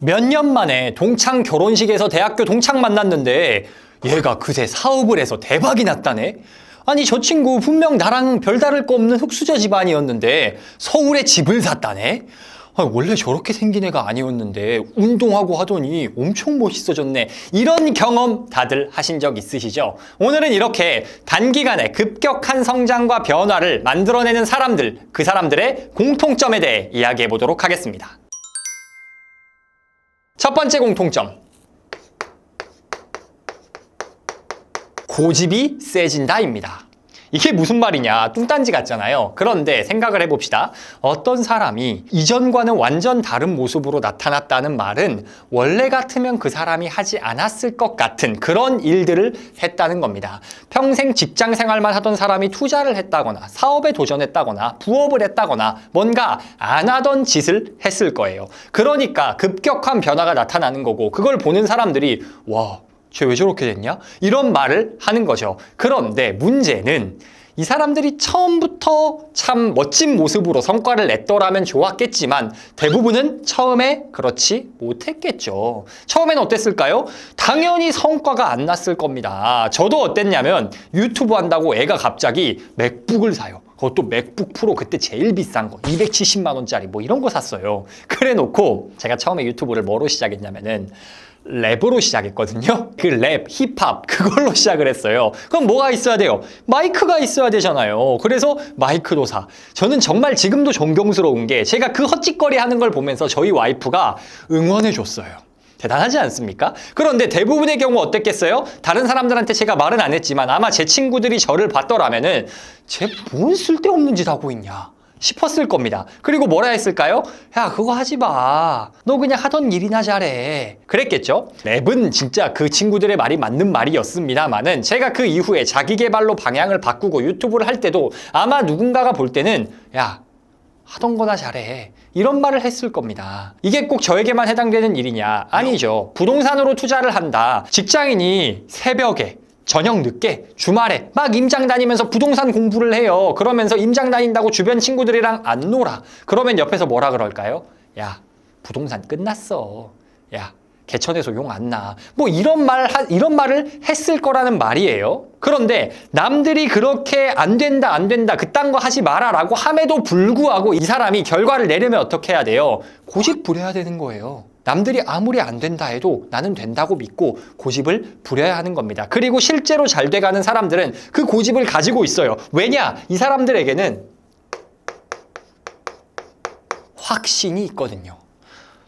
몇 년 만에 동창 결혼식에서 대학교 동창 만났는데 얘가 그새 사업을 해서 대박이 났다네? 아니 저 친구 분명 나랑 별다를 거 없는 흙수저 집안이었는데 서울에 집을 샀다네? 아니, 원래 저렇게 생긴 애가 아니었는데 운동하고 하더니 엄청 멋있어졌네. 이런 경험 다들 하신 적 있으시죠? 오늘은 이렇게 단기간에 급격한 성장과 변화를 만들어내는 사람들, 그 사람들의 공통점에 대해 이야기해 보도록 하겠습니다. 첫 번째 공통점. 고집이 세진다입니다. 이게 무슨 말이냐? 뚱딴지 같잖아요. 그런데 생각을 해봅시다. 어떤 사람이 이전과는 완전 다른 모습으로 나타났다는 말은 원래 같으면 그 사람이 하지 않았을 것 같은 그런 일들을 했다는 겁니다. 평생 직장 생활만 하던 사람이 투자를 했다거나 사업에 도전했다거나 부업을 했다거나 뭔가 안 하던 짓을 했을 거예요. 그러니까 급격한 변화가 나타나는 거고, 그걸 보는 사람들이 와, 쟤 왜 저렇게 됐냐? 이런 말을 하는 거죠. 그런데 문제는 이 사람들이 처음부터 참 멋진 모습으로 성과를 냈더라면 좋았겠지만 대부분은 처음에 그렇지 못했겠죠. 처음엔 어땠을까요? 당연히 성과가 안 났을 겁니다. 저도 어땠냐면 유튜브 한다고 애가 갑자기 맥북을 사요. 그것도 맥북 프로 그때 제일 비싼 거 270만 원짜리 뭐 이런 거 샀어요. 그래 놓고 제가 처음에 유튜브를 뭐로 시작했냐면은 랩으로 시작했거든요. 그 랩, 힙합 그걸로 시작을 했어요. 그럼 뭐가 있어야 돼요? 마이크가 있어야 되잖아요. 그래서 마이크도 사. 저는 정말 지금도 존경스러운 게 제가 그 헛짓거리 하는 걸 보면서 저희 와이프가 응원해 줬어요. 대단하지 않습니까? 그런데 대부분의 경우 어땠겠어요? 다른 사람들한테 제가 말은 안 했지만 아마 제 친구들이 저를 봤더라면은 쟤 뭔 쓸데없는 짓 하고 있냐 싶었을 겁니다. 그리고 뭐라 했을까요? 야, 그거 하지 마. 너 그냥 하던 일이나 잘해. 그랬겠죠? 랩은 진짜 그 친구들의 말이 맞는 말이었습니다만은 제가 그 이후에 자기 개발로 방향을 바꾸고 유튜브를 할 때도 아마 누군가가 볼 때는 야, 하던 거나 잘해. 이런 말을 했을 겁니다. 이게 꼭 저에게만 해당되는 일이냐? 아니죠. 부동산으로 투자를 한다. 직장인이 새벽에 저녁 늦게 주말에 막 임장 다니면서 부동산 공부를 해요. 그러면서 임장 다닌다고 주변 친구들이랑 안 놀아. 그러면 옆에서 뭐라 그럴까요? 야, 부동산 끝났어. 야, 개천에서 용 안 나. 뭐 이런 말을 했을 거라는 말이에요. 그런데 남들이 그렇게 안 된다 그딴 거 하지 마라라고 함에도 불구하고 이 사람이 결과를 내려면 어떻게 해야 돼요? 고집 부려야 되는 거예요. 남들이 아무리 안 된다 해도 나는 된다고 믿고 고집을 부려야 하는 겁니다. 그리고 실제로 잘 돼가는 사람들은 그 고집을 가지고 있어요. 왜냐? 이 사람들에게는 확신이 있거든요.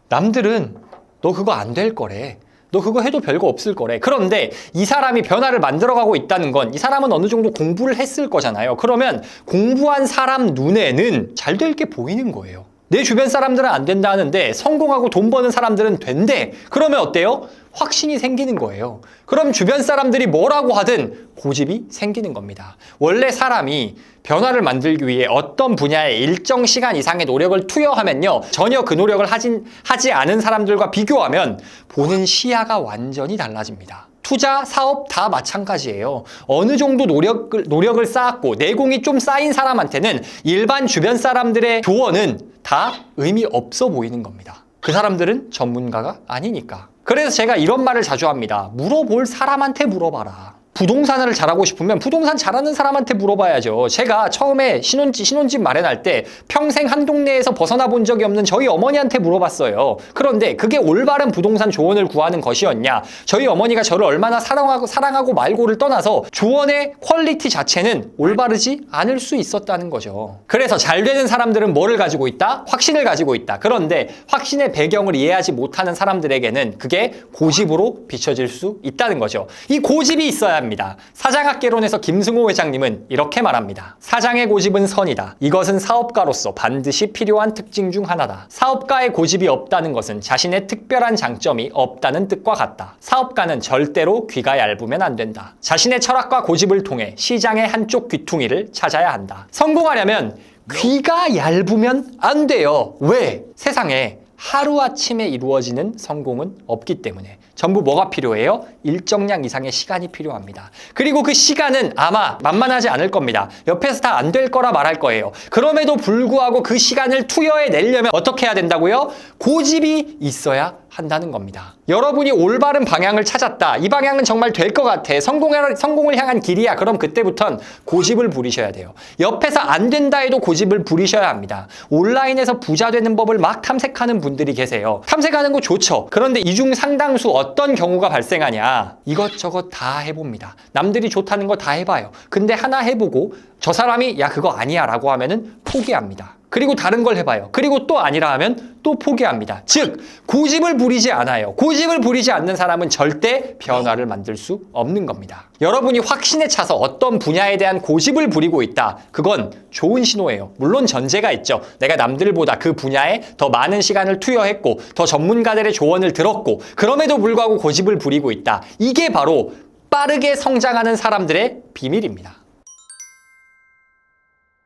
남들은 너 그거 안 될 거래. 너 그거 해도 별거 없을 거래. 그런데 이 사람이 변화를 만들어가고 있다는 건 이 사람은 어느 정도 공부를 했을 거잖아요. 그러면 공부한 사람 눈에는 잘 될 게 보이는 거예요. 내 주변 사람들은 안 된다 하는데 성공하고 돈 버는 사람들은 된대. 그러면 어때요? 확신이 생기는 거예요. 그럼 주변 사람들이 뭐라고 하든 고집이 생기는 겁니다. 원래 사람이 변화를 만들기 위해 어떤 분야에 일정 시간 이상의 노력을 투여하면요, 전혀 그 노력을 하지 않은 사람들과 비교하면 보는 시야가 완전히 달라집니다. 투자, 사업 다 마찬가지예요. 어느 정도 노력을 쌓았고 내공이 좀 쌓인 사람한테는 일반 주변 사람들의 조언은 다 의미 없어 보이는 겁니다. 그 사람들은 전문가가 아니니까. 그래서 제가 이런 말을 자주 합니다. 물어볼 사람한테 물어봐라. 부동산을 잘하고 싶으면 부동산 잘하는 사람한테 물어봐야죠. 제가 처음에 신혼집 마련할 때 평생 한 동네에서 벗어나 본 적이 없는 저희 어머니한테 물어봤어요. 그런데 그게 올바른 부동산 조언을 구하는 것이었냐? 저희 어머니가 저를 얼마나 사랑하고 말고를 떠나서 조언의 퀄리티 자체는 올바르지 않을 수 있었다는 거죠. 그래서 잘 되는 사람들은 뭐를 가지고 있다? 확신을 가지고 있다. 그런데 확신의 배경을 이해하지 못하는 사람들에게는 그게 고집으로 비춰질 수 있다는 거죠. 이 고집이 있어야 합니다. 사장학개론에서 김승호 회장님은 이렇게 말합니다. 사장의 고집은 선이다. 이것은 사업가로서 반드시 필요한 특징 중 하나다. 사업가의 고집이 없다는 것은 자신의 특별한 장점이 없다는 뜻과 같다. 사업가는 절대로 귀가 얇으면 안 된다. 자신의 철학과 고집을 통해 시장의 한쪽 귀퉁이를 찾아야 한다. 성공하려면 귀가 얇으면 안 돼요. 왜? 세상에 하루아침에 이루어지는 성공은 없기 때문에. 전부 뭐가 필요해요? 일정량 이상의 시간이 필요합니다. 그리고 그 시간은 아마 만만하지 않을 겁니다. 옆에서 다 안 될 거라 말할 거예요. 그럼에도 불구하고 그 시간을 투여해 내려면 어떻게 해야 된다고요? 고집이 있어야 한다는 겁니다. 여러분이 올바른 방향을 찾았다. 이 방향은 정말 될 것 같아. 성공을 향한 길이야. 그럼 그때부턴 고집을 부리셔야 돼요. 옆에서 안 된다 해도 고집을 부리셔야 합니다. 온라인에서 부자 되는 법을 막 탐색하는 분들이 계세요. 탐색하는 거 좋죠. 그런데 이 중 상당수 어떤 경우가 발생하냐. 이것저것 다 해봅니다. 남들이 좋다는 거 다 해봐요. 근데 하나 해보고 저 사람이 야 그거 아니야 라고 하면은 포기합니다. 그리고 다른 걸 해봐요. 그리고 또 아니라 하면 또 포기합니다. 즉 고집을 부리지 않아요. 고집을 부리지 않는 사람은 절대 변화를 만들 수 없는 겁니다. 여러분이 확신에 차서 어떤 분야에 대한 고집을 부리고 있다. 그건 좋은 신호예요. 물론 전제가 있죠. 내가 남들보다 그 분야에 더 많은 시간을 투여했고 더 전문가들의 조언을 들었고 그럼에도 불구하고 고집을 부리고 있다. 이게 바로 빠르게 성장하는 사람들의 비밀입니다.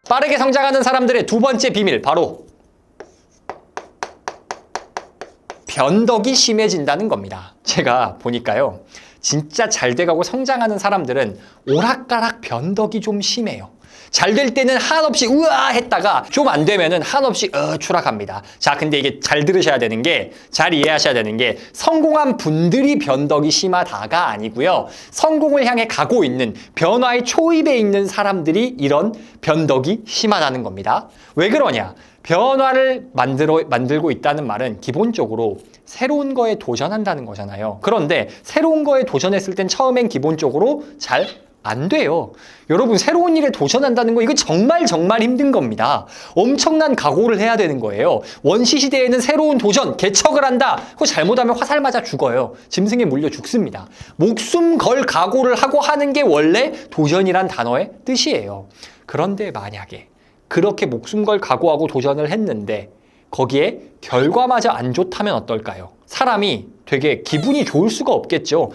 빠르게 성장하는 사람들의 두 번째 비밀, 바로 변덕이 심해진다는 겁니다. 제가 보니까요, 진짜 잘 돼가고 성장하는 사람들은 오락가락 변덕이 좀 심해요. 잘 될 때는 한없이 우와 했다가 좀 안 되면은 한없이 추락합니다. 자, 근데 이게 잘 들으셔야 되는 게, 잘 이해하셔야 되는 게 성공한 분들이 변덕이 심하다가 아니고요. 성공을 향해 가고 있는 변화의 초입에 있는 사람들이 이런 변덕이 심하다는 겁니다. 왜 그러냐? 변화를 만들고 있다는 말은 기본적으로 새로운 거에 도전한다는 거잖아요. 그런데 새로운 거에 도전했을 땐 처음엔 기본적으로 잘 안 돼요. 여러분, 새로운 일에 도전한다는 거 이거 정말 힘든 겁니다. 엄청난 각오를 해야 되는 거예요. 원시 시대에는 새로운 도전, 개척을 한다. 그거 잘못하면 화살 맞아 죽어요. 짐승에 물려 죽습니다. 목숨 걸 각오를 하고 하는 게 원래 도전이란 단어의 뜻이에요. 그런데 만약에 그렇게 목숨 걸 각오하고 도전을 했는데 거기에 결과마저 안 좋다면 어떨까요? 사람이 되게 기분이 좋을 수가 없겠죠.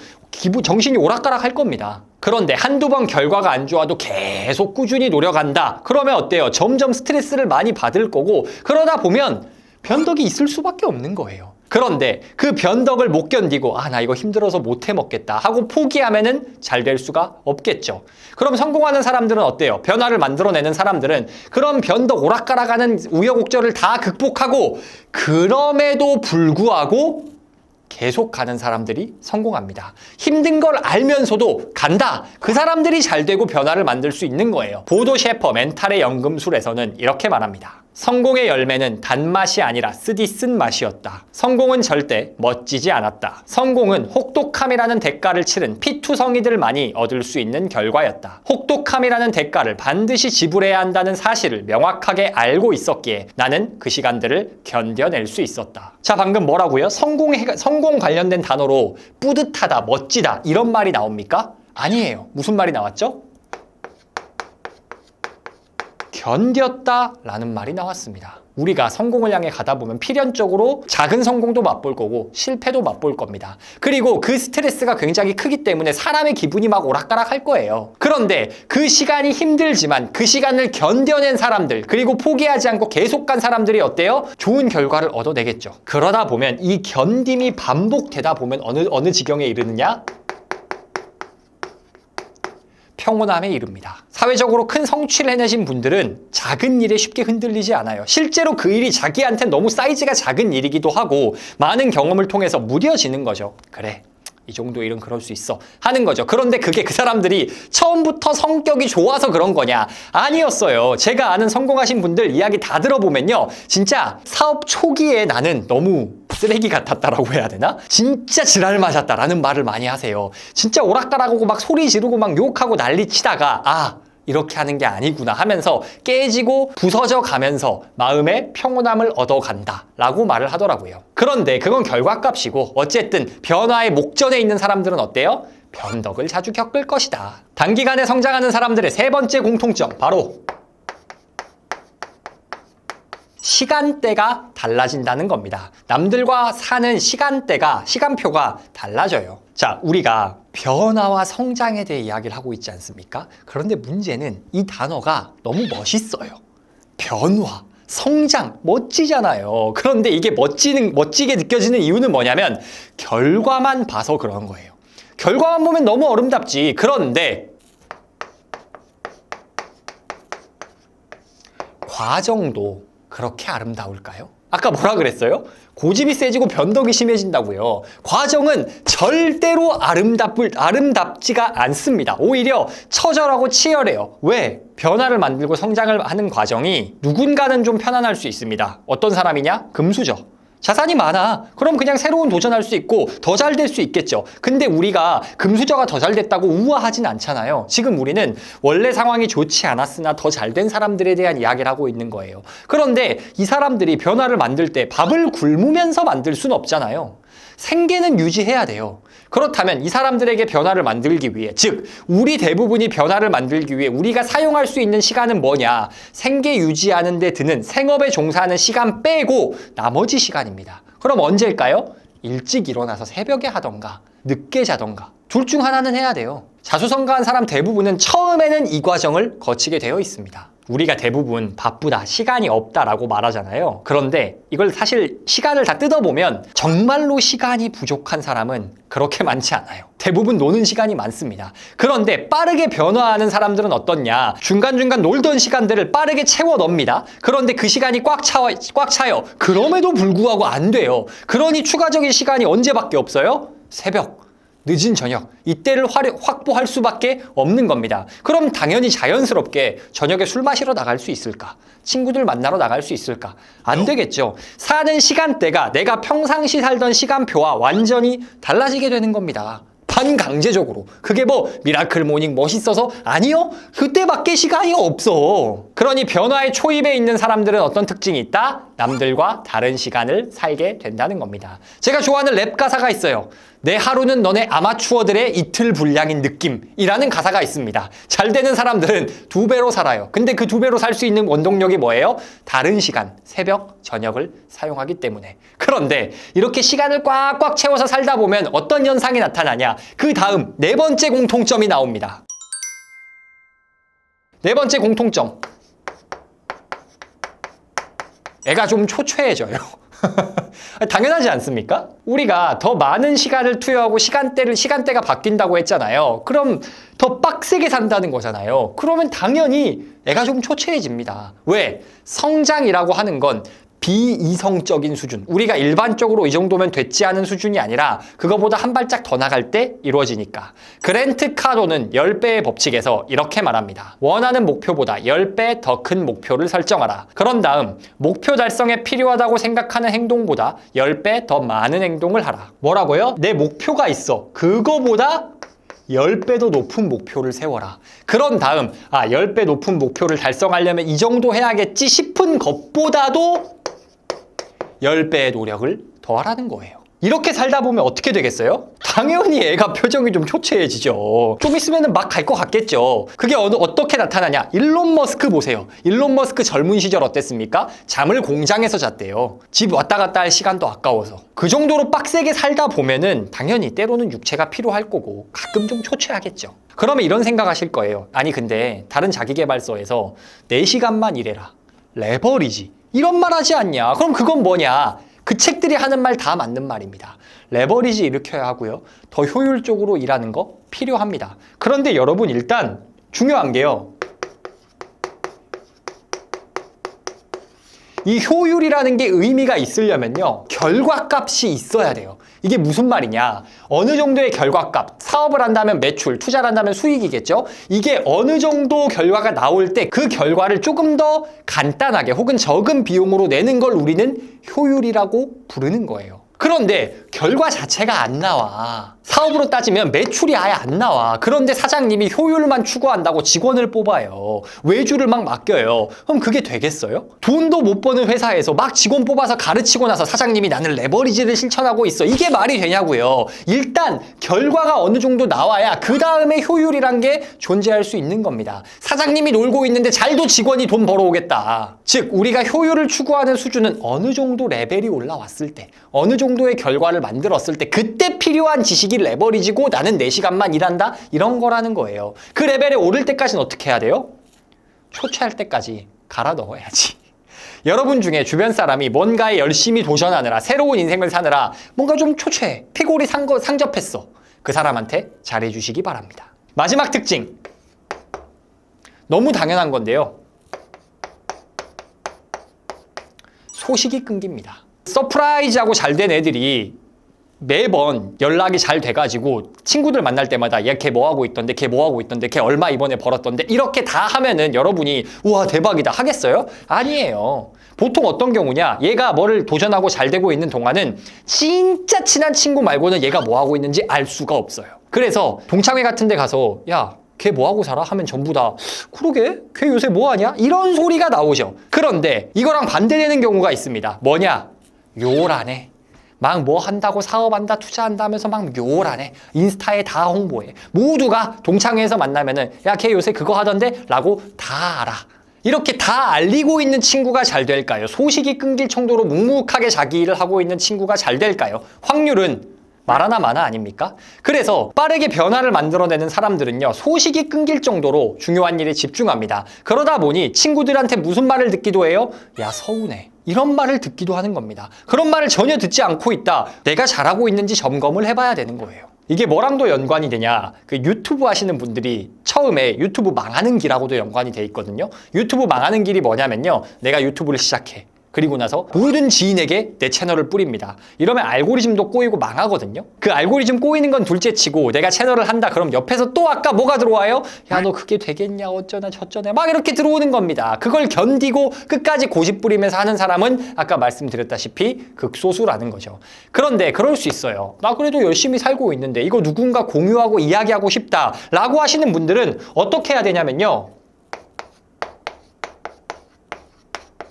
정신이 오락가락 할 겁니다. 그런데 한두 번 결과가 안 좋아도 계속 꾸준히 노력한다. 그러면 어때요? 점점 스트레스를 많이 받을 거고 그러다 보면 변덕이 있을 수밖에 없는 거예요. 그런데 그 변덕을 못 견디고 나 이거 힘들어서 못 해먹겠다 하고 포기하면은 잘 될 수가 없겠죠. 그럼 성공하는 사람들은 어때요? 변화를 만들어내는 사람들은 그런 변덕 오락가락하는 우여곡절을 다 극복하고 그럼에도 불구하고 계속 가는 사람들이 성공합니다. 힘든 걸 알면서도 간다. 그 사람들이 잘 되고 변화를 만들 수 있는 거예요. 보도 셰퍼 멘탈의 연금술에서는 이렇게 말합니다. 성공의 열매는 단맛이 아니라 쓴 맛이었다. 성공은 절대 멋지지 않았다. 성공은 혹독함이라는 대가를 치른 피투성이들만이 얻을 수 있는 결과였다. 혹독함이라는 대가를 반드시 지불해야 한다는 사실을 명확하게 알고 있었기에 나는 그 시간들을 견뎌낼 수 있었다. 자, 방금 뭐라고요? 성공 관련된 단어로 뿌듯하다, 멋지다 이런 말이 나옵니까? 아니에요. 무슨 말이 나왔죠? 견뎠다라는 말이 나왔습니다. 우리가 성공을 향해 가다 보면 필연적으로 작은 성공도 맛볼 거고 실패도 맛볼 겁니다. 그리고 그 스트레스가 굉장히 크기 때문에 사람의 기분이 막 오락가락 할 거예요. 그런데 그 시간이 힘들지만 그 시간을 견뎌낸 사람들, 그리고 포기하지 않고 계속 간 사람들이 어때요? 좋은 결과를 얻어내겠죠. 그러다 보면 이 견딤이 반복되다 보면 어느 지경에 이르느냐? 평온함에 이릅니다. 사회적으로 큰 성취를 해내신 분들은 작은 일에 쉽게 흔들리지 않아요. 실제로 그 일이 자기한테 너무 사이즈가 작은 일이기도 하고 많은 경험을 통해서 무뎌지는 거죠. 그래, 이 정도 일은 그럴 수 있어 하는 거죠. 그런데 그게 그 사람들이 처음부터 성격이 좋아서 그런 거냐? 아니었어요. 제가 아는 성공하신 분들 이야기 다 들어보면요, 진짜 사업 초기에 나는 너무 쓰레기 같았다라고 해야 되나? 진짜 지랄 맞았다라는 말을 많이 하세요. 진짜 오락가락하고 막 소리 지르고 막 욕하고 난리 치다가 이렇게 하는 게 아니구나 하면서 깨지고 부서져 가면서 마음의 평온함을 얻어간다 라고 말을 하더라고요. 그런데 그건 결과값이고 어쨌든 변화의 목전에 있는 사람들은 어때요? 변덕을 자주 겪을 것이다. 단기간에 성장하는 사람들의 세 번째 공통점, 바로 시간대가 달라진다는 겁니다. 남들과 사는 시간표가 달라져요. 자, 우리가 변화와 성장에 대해 이야기를 하고 있지 않습니까? 그런데 문제는 이 단어가 너무 멋있어요. 변화, 성장, 멋지잖아요. 그런데 이게 멋지게 느껴지는 이유는 뭐냐면 결과만 봐서 그런 거예요. 결과만 보면 너무 아름답지. 그런데 과정도 그렇게 아름다울까요? 아까 뭐라 그랬어요? 고집이 세지고 변덕이 심해진다고요. 과정은 절대로 아름답지가 않습니다. 오히려 처절하고 치열해요. 왜? 변화를 만들고 성장을 하는 과정이 누군가는 좀 편안할 수 있습니다. 어떤 사람이냐? 금수저. 자산이 많아. 그럼 그냥 새로운 도전할 수 있고 더 잘 될 수 있겠죠. 근데 우리가 금수저가 더 잘 됐다고 우아하진 않잖아요. 지금 우리는 원래 상황이 좋지 않았으나 더 잘 된 사람들에 대한 이야기를 하고 있는 거예요. 그런데 이 사람들이 변화를 만들 때 밥을 굶으면서 만들 수는 없잖아요. 생계는 유지해야 돼요. 그렇다면 이 사람들에게 변화를 만들기 위해, 즉 우리 대부분이 변화를 만들기 위해 우리가 사용할 수 있는 시간은 뭐냐? 생계 유지하는 데 드는 생업에 종사하는 시간 빼고 나머지 시간입니다. 그럼 언제일까요? 일찍 일어나서 새벽에 하던가 늦게 자던가 둘 중 하나는 해야 돼요. 자수성가한 사람 대부분은 처음에는 이 과정을 거치게 되어 있습니다. 우리가 대부분 바쁘다, 시간이 없다라고 말하잖아요. 그런데 이걸 사실 시간을 다 뜯어보면 정말로 시간이 부족한 사람은 그렇게 많지 않아요. 대부분 노는 시간이 많습니다. 그런데 빠르게 변화하는 사람들은 어떻냐? 중간중간 놀던 시간들을 빠르게 채워 넣습니다. 그런데 그 시간이 꽉 차요. 그럼에도 불구하고 안 돼요. 그러니 추가적인 시간이 언제밖에 없어요? 새벽. 늦은 저녁, 이때를 확보할 수밖에 없는 겁니다. 그럼 당연히 자연스럽게 저녁에 술 마시러 나갈 수 있을까? 친구들 만나러 나갈 수 있을까? 안 되겠죠. 사는 시간대가 내가 평상시 살던 시간표와 완전히 달라지게 되는 겁니다. 반강제적으로. 그게 뭐 미라클 모닝 멋있어서? 아니요. 그때밖에 시간이 없어. 그러니 변화의 초입에 있는 사람들은 어떤 특징이 있다? 남들과 다른 시간을 살게 된다는 겁니다. 제가 좋아하는 랩 가사가 있어요. 내 하루는 너네 아마추어들의 이틀 분량인 느낌이라는 가사가 있습니다. 잘 되는 사람들은 2배로 살아요. 근데 그 2배로 살 수 있는 원동력이 뭐예요? 다른 시간, 새벽, 저녁을 사용하기 때문에. 그런데 이렇게 시간을 꽉꽉 채워서 살다 보면 어떤 현상이 나타나냐? 그 다음 4번째 공통점이 나옵니다. 4번째 공통점. 애가 좀 초췌해져요. 당연하지 않습니까? 우리가 더 많은 시간을 투여하고 시간대가 바뀐다고 했잖아요. 그럼 더 빡세게 산다는 거잖아요. 그러면 당연히 애가 좀 초췌해집니다. 왜? 성장이라고 하는 건 비이성적인 수준, 우리가 일반적으로 이 정도면 됐지 않은 수준이 아니라 그거보다 한 발짝 더 나갈 때 이루어지니까. 그랜트 카도는 10배의 법칙에서 이렇게 말합니다. 원하는 목표보다 10배 더 큰 목표를 설정하라. 그런 다음 목표 달성에 필요하다고 생각하는 행동보다 10배 더 많은 행동을 하라. 뭐라고요? 내 목표가 있어. 그거보다 10배 더 높은 목표를 세워라. 그런 다음 10배 높은 목표를 달성하려면 이 정도 해야겠지 싶은 것보다도 10배의 노력을 더하라는 거예요. 이렇게 살다 보면 어떻게 되겠어요? 당연히 애가 표정이 좀 초췌해지죠. 좀 있으면 막 갈 것 같겠죠. 그게 어떻게 나타나냐? 일론 머스크 보세요. 일론 머스크 젊은 시절 어땠습니까? 잠을 공장에서 잤대요. 집 왔다 갔다 할 시간도 아까워서. 그 정도로 빡세게 살다 보면은 당연히 때로는 육체가 필요할 거고 가끔 좀 초췌하겠죠. 그러면 이런 생각하실 거예요. 아니 근데 다른 자기계발서에서 4시간만 일해라. 레버리지. 이런 말 하지 않냐? 그럼 그건 뭐냐? 그 책들이 하는 말 다 맞는 말입니다. 레버리지 일으켜야 하고요. 더 효율적으로 일하는 거 필요합니다. 그런데 여러분 일단 중요한 게요. 이 효율이라는 게 의미가 있으려면요. 결과값이 있어야 돼요. 이게 무슨 말이냐? 어느 정도의 결과값, 사업을 한다면 매출, 투자를 한다면 수익이겠죠? 이게 어느 정도 결과가 나올 때 그 결과를 조금 더 간단하게 혹은 적은 비용으로 내는 걸 우리는 효율이라고 부르는 거예요. 그런데 결과 자체가 안 나와. 사업으로 따지면 매출이 아예 안 나와. 그런데 사장님이 효율만 추구한다고 직원을 뽑아요. 외주를 막 맡겨요. 그럼 그게 되겠어요? 돈도 못 버는 회사에서 막 직원 뽑아서 가르치고 나서 사장님이 나는 레버리지를 실천하고 있어. 이게 말이 되냐고요. 일단 결과가 어느 정도 나와야 그 다음에 효율이란 게 존재할 수 있는 겁니다. 사장님이 놀고 있는데 잘도 직원이 돈 벌어오겠다. 즉 우리가 효율을 추구하는 수준은 어느 정도 레벨이 올라왔을 때, 어느 정도의 결과를 만들었을 때 그때 필요한 지식이 레버리지고 나는 4시간만 일한다? 이런 거라는 거예요. 그 레벨에 오를 때까지는 어떻게 해야 돼요? 초췌할 때까지 갈아 넣어야지. 여러분 중에 주변 사람이 뭔가에 열심히 도전하느라 새로운 인생을 사느라 뭔가 좀 초췌해. 피골이 상접했어. 그 사람한테 잘해주시기 바랍니다. 마지막 특징. 너무 당연한 건데요. 소식이 끊깁니다. 서프라이즈하고 잘 된 애들이 매번 연락이 잘 돼가지고 친구들 만날 때마다 야, 걔 뭐하고 있던데, 걔 뭐하고 있던데, 걔 얼마 이번에 벌었던데 이렇게 다 하면은 여러분이 우와 대박이다 하겠어요? 아니에요. 보통 어떤 경우냐, 얘가 뭐를 도전하고 잘 되고 있는 동안은 진짜 친한 친구 말고는 얘가 뭐하고 있는지 알 수가 없어요. 그래서 동창회 같은 데 가서 야 걔 뭐하고 살아? 하면 전부 다 그러게? 걔 요새 뭐하냐? 이런 소리가 나오죠. 그런데 이거랑 반대되는 경우가 있습니다. 뭐냐? 요란해. 막 뭐 한다고 사업한다 투자한다 하면서 막 요란해. 인스타에 다 홍보해. 모두가 동창회에서 만나면은 야 걔 요새 그거 하던데? 라고 다 알아. 이렇게 다 알리고 있는 친구가 잘 될까요? 소식이 끊길 정도로 묵묵하게 자기 일을 하고 있는 친구가 잘 될까요? 확률은 말하나 마나 아닙니까? 그래서 빠르게 변화를 만들어내는 사람들은요, 소식이 끊길 정도로 중요한 일에 집중합니다. 그러다 보니 친구들한테 무슨 말을 듣기도 해요? 야, 서운해. 이런 말을 듣기도 하는 겁니다. 그런 말을 전혀 듣지 않고 있다. 내가 잘하고 있는지 점검을 해봐야 되는 거예요. 이게 뭐랑도 연관이 되냐? 그 유튜브 하시는 분들이 처음에 유튜브 망하는 길하고도 연관이 돼 있거든요. 유튜브 망하는 길이 뭐냐면요, 내가 유튜브를 시작해. 그리고 나서 모든 지인에게 내 채널을 뿌립니다. 이러면 알고리즘도 꼬이고 망하거든요. 그 알고리즘 꼬이는 건 둘째치고 내가 채널을 한다 그럼 옆에서 또 아까 뭐가 들어와요? 야, 너 그게 되겠냐 어쩌나 저쩌나 막 이렇게 들어오는 겁니다. 그걸 견디고 끝까지 고집 부리면서 하는 사람은 아까 말씀드렸다시피 극소수라는 거죠. 그런데 그럴 수 있어요. 나 그래도 열심히 살고 있는데 이거 누군가 공유하고 이야기하고 싶다 라고 하시는 분들은 어떻게 해야 되냐면요,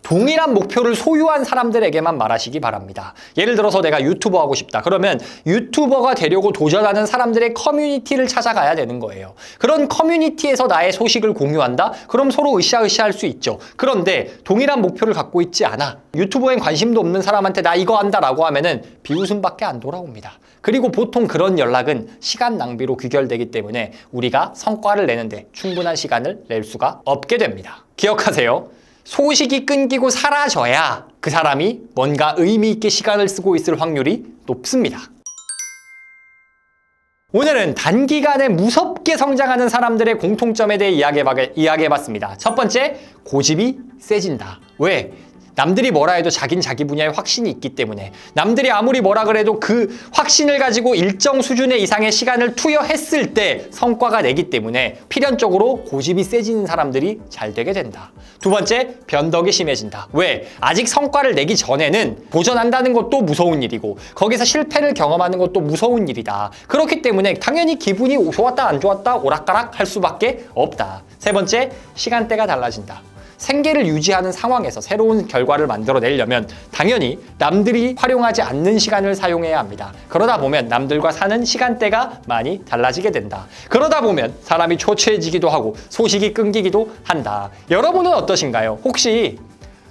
동일한 목표를 소유한 사람들에게만 말하시기 바랍니다. 예를 들어서 내가 유튜버 하고 싶다. 그러면 유튜버가 되려고 도전하는 사람들의 커뮤니티를 찾아가야 되는 거예요. 그런 커뮤니티에서 나의 소식을 공유한다? 그럼 서로 으쌰으쌰할 수 있죠. 그런데 동일한 목표를 갖고 있지 않아. 유튜브엔 관심도 없는 사람한테 나 이거 한다라고 하면은 비웃음밖에 안 돌아옵니다. 그리고 보통 그런 연락은 시간 낭비로 귀결되기 때문에 우리가 성과를 내는데 충분한 시간을 낼 수가 없게 됩니다. 기억하세요. 소식이 끊기고 사라져야 그 사람이 뭔가 의미 있게 시간을 쓰고 있을 확률이 높습니다. 오늘은 단기간에 무섭게 성장하는 사람들의 공통점에 대해 이야기해봤습니다. 첫 번째, 고집이 세진다. 왜? 남들이 뭐라 해도 자긴 자기 분야에 확신이 있기 때문에, 남들이 아무리 뭐라 그래도 그 확신을 가지고 일정 수준의 이상의 시간을 투여했을 때 성과가 내기 때문에 필연적으로 고집이 세지는 사람들이 잘 되게 된다. 두 번째, 변덕이 심해진다. 왜? 아직 성과를 내기 전에는 도전한다는 것도 무서운 일이고 거기서 실패를 경험하는 것도 무서운 일이다. 그렇기 때문에 당연히 기분이 좋았다 안 좋았다 오락가락 할 수밖에 없다. 세 번째, 시간대가 달라진다. 생계를 유지하는 상황에서 새로운 결과를 만들어내려면 당연히 남들이 활용하지 않는 시간을 사용해야 합니다. 그러다 보면 남들과 사는 시간대가 많이 달라지게 된다. 그러다 보면 사람이 초췌해지기도 하고 소식이 끊기기도 한다. 여러분은 어떠신가요? 혹시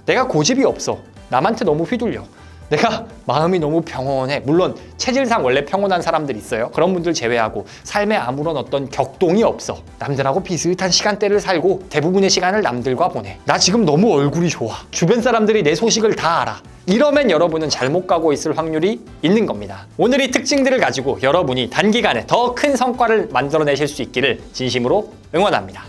내가 고집이 없어, 남한테 너무 휘둘려, 내가 마음이 너무 평온해. 물론 체질상 원래 평온한 사람들이 있어요. 그런 분들 제외하고 삶에 아무런 어떤 격동이 없어. 남들하고 비슷한 시간대를 살고 대부분의 시간을 남들과 보내. 나 지금 너무 얼굴이 좋아. 주변 사람들이 내 소식을 다 알아. 이러면 여러분은 잘못 가고 있을 확률이 있는 겁니다. 오늘 이 특징들을 가지고 여러분이 단기간에 더 큰 성과를 만들어내실 수 있기를 진심으로 응원합니다.